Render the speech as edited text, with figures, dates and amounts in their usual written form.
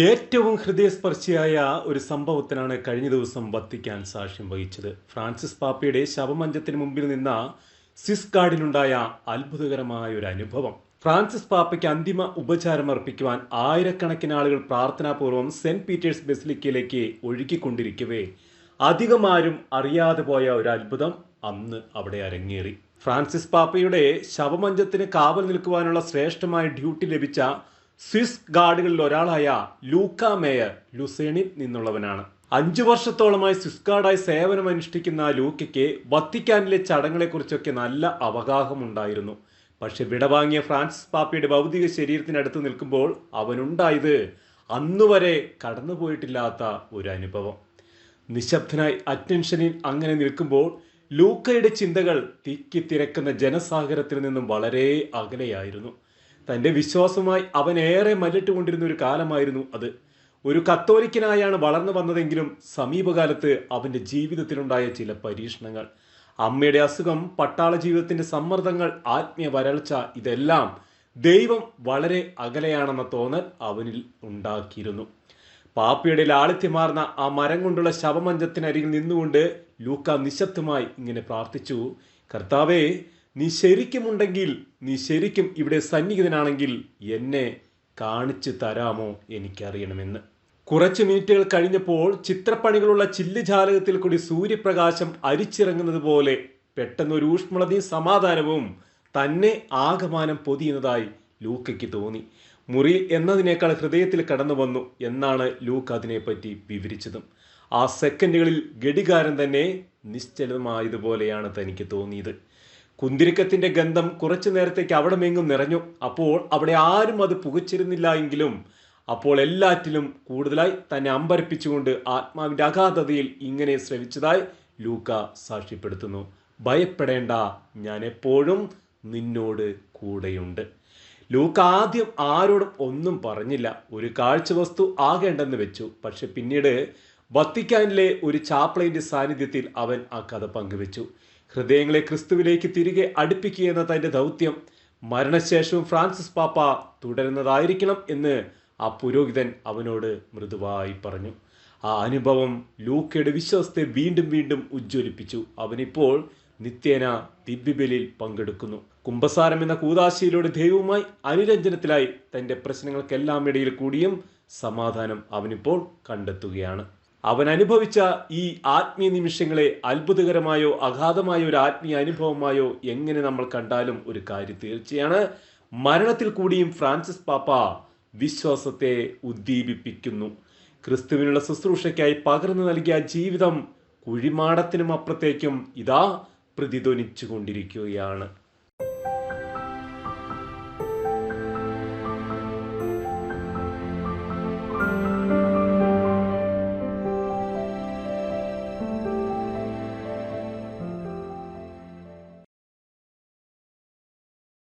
ഏറ്റവും ഹൃദയസ്പർശിയായ ഒരു സംഭവത്തിനാണ് കഴിഞ്ഞ ദിവസം വത്തിക്കാൻ സാക്ഷ്യം വഹിച്ചത്. ഫ്രാൻസിസ് പാപ്പയുടെ ശവമഞ്ചത്തിന് മുമ്പിൽ നിന്ന സ്വിസ് ഗാർഡിനുണ്ടായ അത്ഭുതകരമായ ഒരു അനുഭവം. ഫ്രാൻസിസ് പാപ്പയ്ക്ക് അന്തിമ ഉപചാരം അർപ്പിക്കുവാൻ ആയിരക്കണക്കിന് ആളുകൾ പ്രാർത്ഥനാപൂർവ്വം സെന്റ് പീറ്റേഴ്സ് ബസിലിക്കയിലേക്ക് ഒഴുകിക്കൊണ്ടിരിക്കവേ അധികമാരും അറിയാതെ പോയ ഒരു അത്ഭുതം അന്ന് അവിടെ അരങ്ങേറി. ഫ്രാൻസിസ് പാപ്പയുടെ ശവമഞ്ചത്തിന് കാവൽ നിൽക്കുവാനുള്ള ശ്രേഷ്ഠമായ ഡ്യൂട്ടി ലഭിച്ച സ്വിസ് ഗാർഡുകളിൽ ഒരാളായ ലൂക്ക മേയർ ലുസേണിൽ നിന്നുള്ളവനാണ്. 5 വർഷത്തോളമായി സ്വിസ് ഗാർഡായി സേവനമനുഷ്ഠിക്കുന്ന ലൂക്കയ്ക്ക് വത്തിക്കാനിലെ ചടങ്ങുകളെക്കുറിച്ചൊക്കെ നല്ല അവഗാഹമുണ്ടായിരുന്നു. പക്ഷെ വിടവാങ്ങിയ ഫ്രാൻസിസ് പാപ്പയുടെ ഭൗതിക ശരീരത്തിനടുത്ത് നിൽക്കുമ്പോൾ അവനുണ്ടായത് അന്നുവരെ കടന്നുപോയിട്ടില്ലാത്ത ഒരു അനുഭവം. നിശബ്ദനായി അറ്റൻഷനിൽ അങ്ങനെ നിൽക്കുമ്പോൾ ലൂക്കയുടെ ചിന്തകൾ തിക്കി തിരക്കുന്ന ജനസാഗരത്തിൽ നിന്നും വളരെ അകലെയായിരുന്നു. തൻ്റെ വിശ്വാസവുമായി അവൻ ഏറെ മല്ലിട്ടുകൊണ്ടിരുന്ന ഒരു കാലമായിരുന്നു അത്. ഒരു കത്തോലിക്കനായാണ് വളർന്നു വന്നതെങ്കിലും സമീപകാലത്ത് അവൻ്റെ ജീവിതത്തിലുണ്ടായ ചില പരീക്ഷണങ്ങൾ, അമ്മയുടെ അസുഖം, പട്ടാള ജീവിതത്തിൻ്റെ സമ്മർദ്ദങ്ങൾ, ആത്മീയ വരൾച്ച, ഇതെല്ലാം ദൈവം വളരെ അകലെയാണെന്ന തോന്നൽ അവനിൽ ഉണ്ടാക്കിയിരുന്നു. പാപ്പയുടെ ലാളിത്യമാർന്ന ആ മരം കൊണ്ടുള്ള ശവമഞ്ചത്തിനരികിൽ നിന്നുകൊണ്ട് ലൂക്ക നിശബ്ദമായി ഇങ്ങനെ പ്രാർത്ഥിച്ചു: കർത്താവേ, നീ ശരിക്കുമുണ്ടെങ്കിൽ, നീ ശരിക്കും ഇവിടെ സന്നിഹിതനാണെങ്കിൽ എന്നെ കാണിച്ചു തരാമോ, എനിക്കറിയണമെന്ന്. കുറച്ച് മിനിറ്റുകൾ കഴിഞ്ഞപ്പോൾ ചിത്രപ്പണികളുള്ള ചില്ലുജാലകത്തിൽ കൂടി സൂര്യപ്രകാശം അരിച്ചിറങ്ങുന്നത് പോലെ പെട്ടെന്നൊരു ഊഷ്മളതയും സമാധാനവും തന്നെ ആകമാനം പൊതിയുന്നതായി ലൂക്കയ്ക്ക് തോന്നി. മുറി എന്നതിനേക്കാൾ ഹൃദയത്തിൽ കടന്നു വന്നു എന്നാണ് ലൂക്ക അതിനെപ്പറ്റി വിവരിച്ചതും. ആ സെക്കൻഡുകളിൽ ഘടികാരം തന്നെ നിശ്ചലമായതുപോലെയാണ് തനിക്ക് തോന്നിയത്. കുന്തിരിക്കത്തിൻ്റെ ഗന്ധം കുറച്ചു നേരത്തേക്ക് അവിടെ മെങ്ങും നിറഞ്ഞു. അപ്പോൾ അവിടെ ആരും അത് പുകച്ചിരുന്നില്ല എങ്കിലും അപ്പോൾ എല്ലാറ്റിലും കൂടുതലായി തന്നെ അമ്പരപ്പിച്ചുകൊണ്ട് ആത്മാവിൻ്റെ അഗാധതയിൽ ഇങ്ങനെ ശ്രവിച്ചതായി ലൂക്ക സാക്ഷ്യപ്പെടുത്തുന്നു: ഭയപ്പെടേണ്ട, ഞാൻ എപ്പോഴും നിന്നോട് കൂടെയുണ്ട്. ലൂക്ക ആദ്യം ആരോടും ഒന്നും പറഞ്ഞില്ല. ഒരു കാഴ്ചവസ്തു ആകേണ്ടെന്ന് വെച്ചു. പക്ഷെ പിന്നീട് വത്തിക്കാനിലെ ഒരു ചാപ്ലൈൻ്റെ സാന്നിധ്യത്തിൽ അവൻ ആ കഥ പങ്കുവെച്ചു. ഹൃദയങ്ങളെ ക്രിസ്തുവിലേക്ക് തിരികെ അടുപ്പിക്കുക എന്ന തൻ്റെ ദൗത്യം മരണശേഷവും ഫ്രാൻസിസ് പാപ്പ തുടരുന്നതായിരിക്കണം എന്ന് ആ പുരോഹിതൻ അവനോട് മൃദുവായി പറഞ്ഞു. ആ അനുഭവം ലൂക്കയുടെ വിശ്വാസത്തെ വീണ്ടും വീണ്ടും ഉജ്ജ്വലിപ്പിച്ചു. അവനിപ്പോൾ നിത്യേന ദിവ്യബലിയിൽ പങ്കെടുക്കുന്നു. കുംഭസാരം എന്ന കൂദാശയിലൂടെ ദൈവവുമായി അനുരഞ്ജനത്തിലായി തൻ്റെ പ്രശ്നങ്ങൾക്കെല്ലാം ഇടയിൽ കൂടിയും സമാധാനം അവനിപ്പോൾ കണ്ടെത്തുകയാണ്. അവൻ അനുഭവിച്ച ഈ ആത്മീയ നിമിഷങ്ങളെ അത്ഭുതകരമായോ അഗാധമായോ ഒരു ആത്മീയ അനുഭവമായോ എങ്ങനെ നമ്മൾ കണ്ടാലും ഒരു കാര്യം തീർച്ചയാണ്: മരണത്തിൽ കൂടിയും ഫ്രാൻസിസ് പാപ്പ വിശ്വാസത്തെ ഉദ്ദീപിപ്പിക്കുന്നു. ക്രിസ്തുവിനുള്ള ശുശ്രൂഷയ്ക്കായി പകർന്നു നൽകിയ ജീവിതം കുഴിമാടത്തിനും അപ്പുറത്തേക്കും ഇതാ പ്രതിധ്വനിച്ചു കൊണ്ടിരിക്കുകയാണ്.